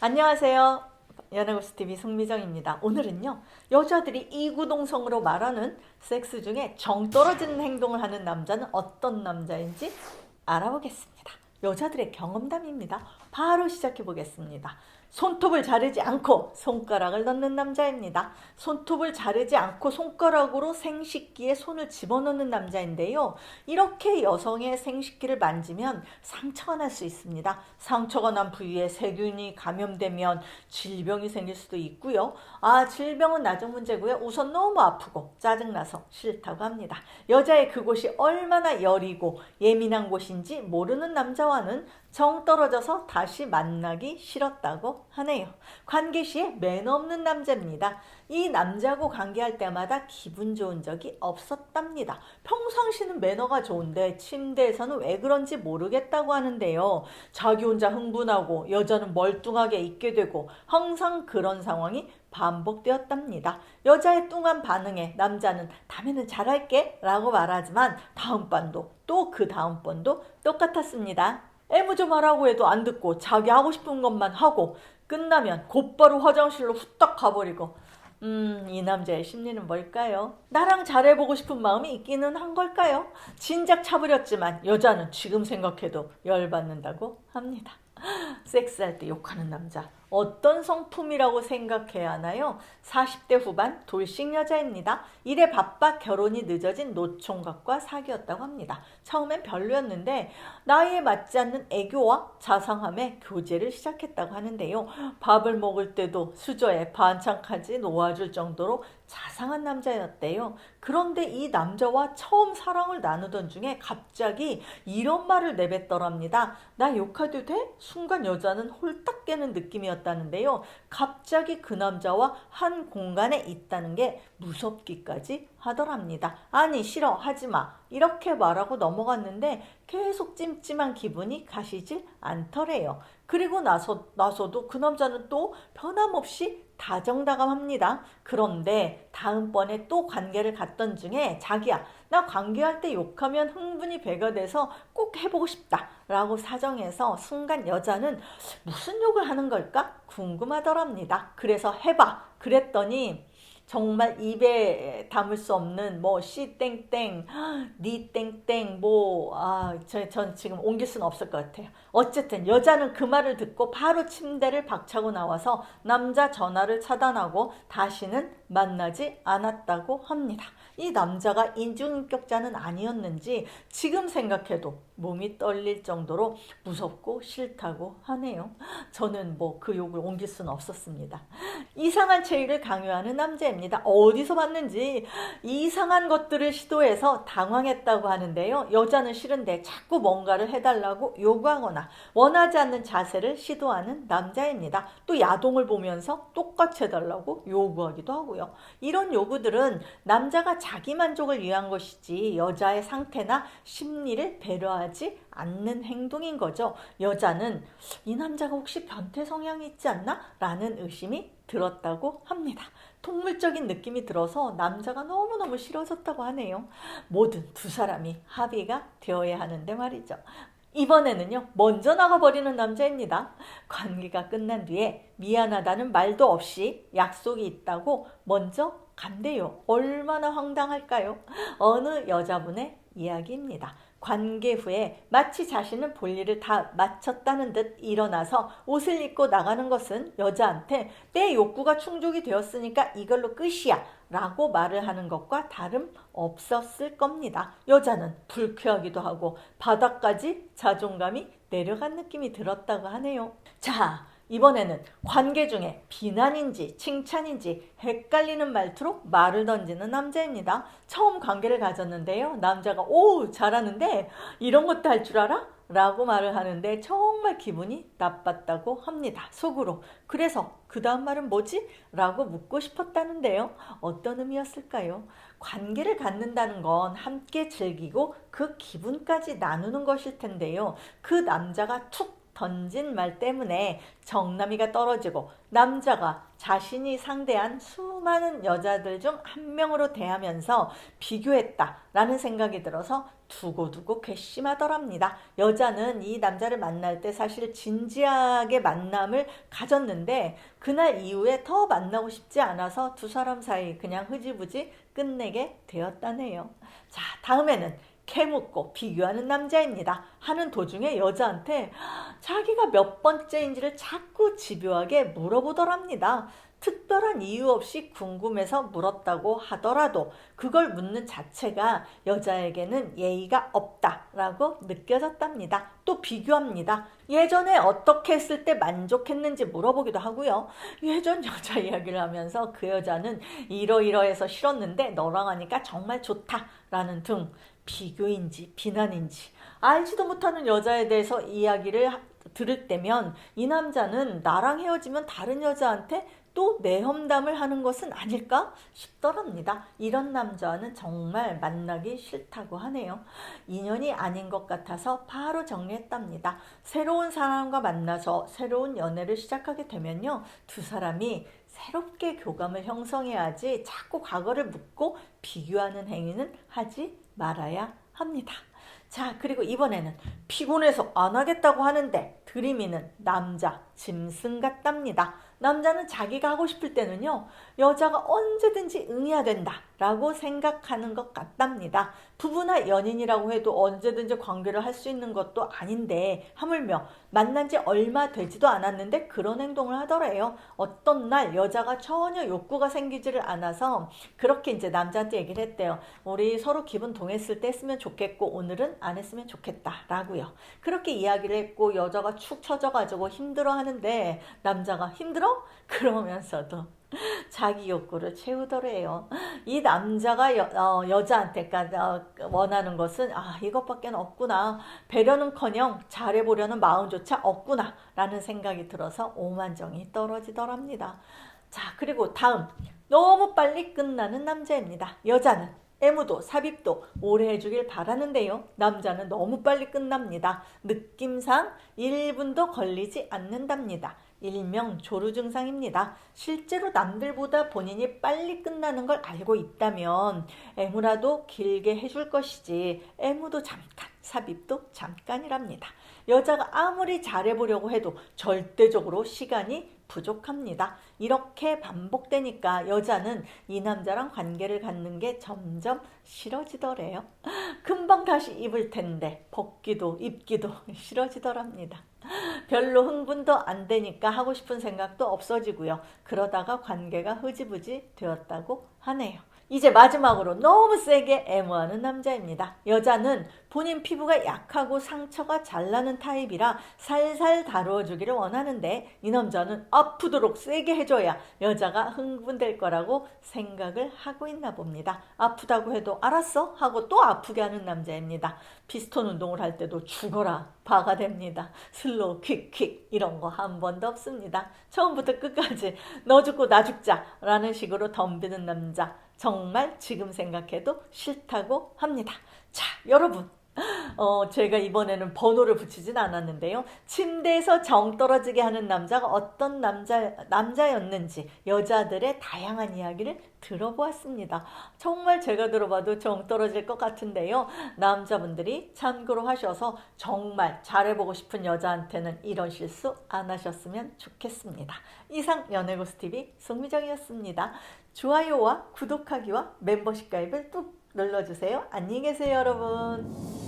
안녕하세요. 연애고스TV 송미정입니다. 오늘은요, 여자들이 이구동성으로 말하는 섹스 중에 정 떨어지는 행동을 하는 남자는 어떤 남자인지 알아보겠습니다. 여자들의 경험담입니다. 바로 시작해 보겠습니다. 손톱을 자르지 않고 손가락을 넣는 남자입니다. 손톱을 자르지 않고 손가락으로 생식기에 손을 집어넣는 남자인데요. 이렇게 여성의 생식기를 만지면 상처가 날 수 있습니다. 상처가 난 부위에 세균이 감염되면 질병이 생길 수도 있고요. 질병은 나중 문제고요. 우선 너무 아프고 짜증나서 싫다고 합니다. 여자의 그곳이 얼마나 여리고 예민한 곳인지 모르는 남자와는 정 떨어져서 다시 만나기 싫었다고 하네요. 관계 시에 매너 없는 남자입니다. 이 남자하고 관계할 때마다 기분 좋은 적이 없었답니다. 평상시는 매너가 좋은데 침대에서는 왜 그런지 모르겠다고 하는데요. 자기 혼자 흥분하고 여자는 멀뚱하게 있게 되고 항상 그런 상황이 반복되었답니다. 여자의 뚱한 반응에 남자는 다음에는 잘할게 라고 말하지만 다음번도 또 그 다음번도 똑같았습니다. 애무 좀 하라고 해도 안 듣고 자기 하고 싶은 것만 하고 끝나면 곧바로 화장실로 후딱 가버리고 이 남자의 심리는 뭘까요? 나랑 잘해보고 싶은 마음이 있기는 한 걸까요? 진작 차버렸지만 여자는 지금 생각해도 열받는다고 합니다. 섹스할 때 욕하는 남자 어떤 성품이라고 생각해야 하나요? 40대 후반 돌싱 여자입니다. 일에 바빠 결혼이 늦어진 노총각과 사귀었다고 합니다. 처음엔 별로였는데 나이에 맞지 않는 애교와 자상함에 교제를 시작했다고 하는데요. 밥을 먹을 때도 수저에 반찬까지 놓아줄 정도로 자상한 남자였대요. 그런데 이 남자와 처음 사랑을 나누던 중에 갑자기 이런 말을 내뱉더랍니다. 나 욕해도 돼? 순간 여자는 홀딱 깨는 느낌이었다는데요. 갑자기 그 남자와 한 공간에 있다는 게 무섭기까지 하더랍니다. 아니 싫어 하지마 이렇게 말하고 넘어갔는데 계속 찜찜한 기분이 가시질 않더래요. 그리고 나서도 그 남자는 또 변함없이 다정다감합니다. 그런데 다음번에 또 관계를 갖던 중에 자기야 나 관계할 때 욕하면 흥분이 배가 돼서 꼭 해보고 싶다 라고 사정해서 순간 여자는 무슨 욕을 하는 걸까 궁금하더랍니다. 그래서 해봐 그랬더니 정말 입에 담을 수 없는 뭐 씨 땡땡 니 땡땡 전 지금 옮길 수는 없을 것 같아요. 어쨌든 여자는 그 말을 듣고 바로 침대를 박차고 나와서 남자 전화를 차단하고 다시는 만나지 않았다고 합니다. 이 남자가 인중인격자는 아니었는지 지금 생각해도 몸이 떨릴 정도로 무섭고 싫다고 하네요. 저는 뭐 그 욕을 옮길 수는 없었습니다. 이상한 체위를 강요하는 남자입니다. 어디서 봤는지 이상한 것들을 시도해서 당황했다고 하는데요. 여자는 싫은데 자꾸 뭔가를 해달라고 요구하거나 원하지 않는 자세를 시도하는 남자입니다. 또 야동을 보면서 똑같이 해달라고 요구하기도 하고요. 이런 요구들은 남자가 자기 만족을 위한 것이지 여자의 상태나 심리를 배려하지 않는 행동인 거죠. 여자는 이 남자가 혹시 변태 성향이 있지 않나? 라는 의심이 들었다고 합니다. 동물적인 느낌이 들어서 남자가 너무너무 싫어졌다고 하네요. 뭐든 두 사람이 합의가 되어야 하는데 말이죠. 이번에는요 먼저 나가버리는 남자입니다. 관계가 끝난 뒤에 미안하다는 말도 없이 약속이 있다고 먼저 간대요. 얼마나 황당할까요? 어느 여자분의 이야기입니다. 관계 후에 마치 자신은 볼 일을 다 마쳤다는 듯 일어나서 옷을 입고 나가는 것은 여자한테 내 욕구가 충족이 되었으니까 이걸로 끝이야 라고 말을 하는 것과 다름없었을 겁니다. 여자는 불쾌하기도 하고 바닥까지 자존감이 내려간 느낌이 들었다고 하네요. 자, 이번에는 관계 중에 비난인지 칭찬인지 헷갈리는 말투로 말을 던지는 남자입니다. 처음 관계를 가졌는데요. 남자가 오 잘하는데 이런 것도 할 줄 알아? 라고 말을 하는데 정말 기분이 나빴다고 합니다. 속으로. 그래서 그 다음 말은 뭐지? 라고 묻고 싶었다는데요. 어떤 의미였을까요? 관계를 갖는다는 건 함께 즐기고 그 기분까지 나누는 것일 텐데요. 그 남자가 툭 던진 말 때문에 정남이가 떨어지고 남자가 자신이 상대한 수많은 여자들 중 한 명으로 대하면서 비교했다라는 생각이 들어서 두고두고 괘씸하더랍니다. 여자는 이 남자를 만날 때 사실 진지하게 만남을 가졌는데 그날 이후에 더 만나고 싶지 않아서 두 사람 사이 그냥 흐지부지 끝내게 되었다네요. 자, 다음에는 캐묻고 비교하는 남자입니다. 하는 도중에 여자한테 자기가 몇 번째인지를 자꾸 집요하게 물어보더랍니다. 특별한 이유 없이 궁금해서 물었다고 하더라도 그걸 묻는 자체가 여자에게는 예의가 없다라고 느껴졌답니다. 또 비교합니다. 예전에 어떻게 했을 때 만족했는지 물어보기도 하고요. 예전 여자 이야기를 하면서 그 여자는 이러이러해서 싫었는데 너랑 하니까 정말 좋다라는 등 비교인지 비난인지 알지도 못하는 여자에 대해서 이야기를 들을 때면 이 남자는 나랑 헤어지면 다른 여자한테 또 내험담을 하는 것은 아닐까 싶더랍니다. 이런 남자는 정말 만나기 싫다고 하네요. 인연이 아닌 것 같아서 바로 정리했답니다. 새로운 사람과 만나서 새로운 연애를 시작하게 되면요, 두 사람이 새롭게 교감을 형성해야지 자꾸 과거를 묻고 비교하는 행위는 하지 말아야 합니다. 자, 그리고 이번에는 피곤해서 안 하겠다고 하는데 들이미는 남자 짐승 같답니다. 남자는 자기가 하고 싶을 때는요, 여자가 언제든지 응해야 된다라고 생각하는 것 같답니다. 부부나 연인이라고 해도 언제든지 관계를 할 수 있는 것도 아닌데 하물며 만난 지 얼마 되지도 않았는데 그런 행동을 하더래요. 어떤 날 여자가 전혀 욕구가 생기지를 않아서 그렇게 이제 남자한테 얘기를 했대요. 우리 서로 기분 동했을 때 했으면 좋겠고 오늘은 안 했으면 좋겠다라고요. 그렇게 이야기를 했고 여자가 축 처져가지고 힘들어 하는데 남자가 힘들어? 그러면서도 자기 욕구를 채우더래요. 이 남자가 여자한테 원하는 것은 이것밖에 없구나. 배려는커녕 잘해보려는 마음조차 없구나 라는 생각이 들어서 오만정이 떨어지더랍니다. 자, 그리고 다음 너무 빨리 끝나는 남자입니다. 여자는 애무도 삽입도 오래 해주길 바라는데요. 남자는 너무 빨리 끝납니다. 느낌상 1분도 걸리지 않는답니다. 일명 조루 증상입니다. 실제로 남들보다 본인이 빨리 끝나는 걸 알고 있다면 애무라도 길게 해줄 것이지 애무도 잠깐, 삽입도 잠깐이랍니다. 여자가 아무리 잘해보려고 해도 절대적으로 시간이 부족합니다. 이렇게 반복되니까 여자는 이 남자랑 관계를 갖는 게 점점 싫어지더래요. 금방 다시 입을 텐데 벗기도 입기도 싫어지더랍니다. 별로 흥분도 안 되니까 하고 싶은 생각도 없어지고요. 그러다가 관계가 흐지부지 되었다고 하네요. 이제 마지막으로 너무 세게 애무하는 남자입니다. 여자는 본인 피부가 약하고 상처가 잘 나는 타입이라 살살 다루어주기를 원하는데 이 남자는 아프도록 세게 해줘야 여자가 흥분될 거라고 생각을 하고 있나 봅니다. 아프다고 해도 알았어 하고 또 아프게 하는 남자입니다. 피스톤 운동을 할 때도 죽어라 바가 됩니다. 슬로우 킥킥 이런 거 한 번도 없습니다. 처음부터 끝까지 너 죽고 나 죽자 라는 식으로 덤비는 남자, 정말 지금 생각해도 싫다고 합니다. 자, 여러분, 제가 이번에는 번호를 붙이진 않았는데요. 침대에서 정 떨어지게 하는 남자가 어떤 남자였는지 여자들의 다양한 이야기를 들어보았습니다. 정말 제가 들어봐도 정 떨어질 것 같은데요. 남자분들이 참고로 하셔서 정말 잘해보고 싶은 여자한테는 이런 실수 안 하셨으면 좋겠습니다. 이상 연애고수TV 송미정이었습니다. 좋아요와 구독하기와 멤버십 가입을 뚝 눌러주세요. 안녕히 계세요, 여러분.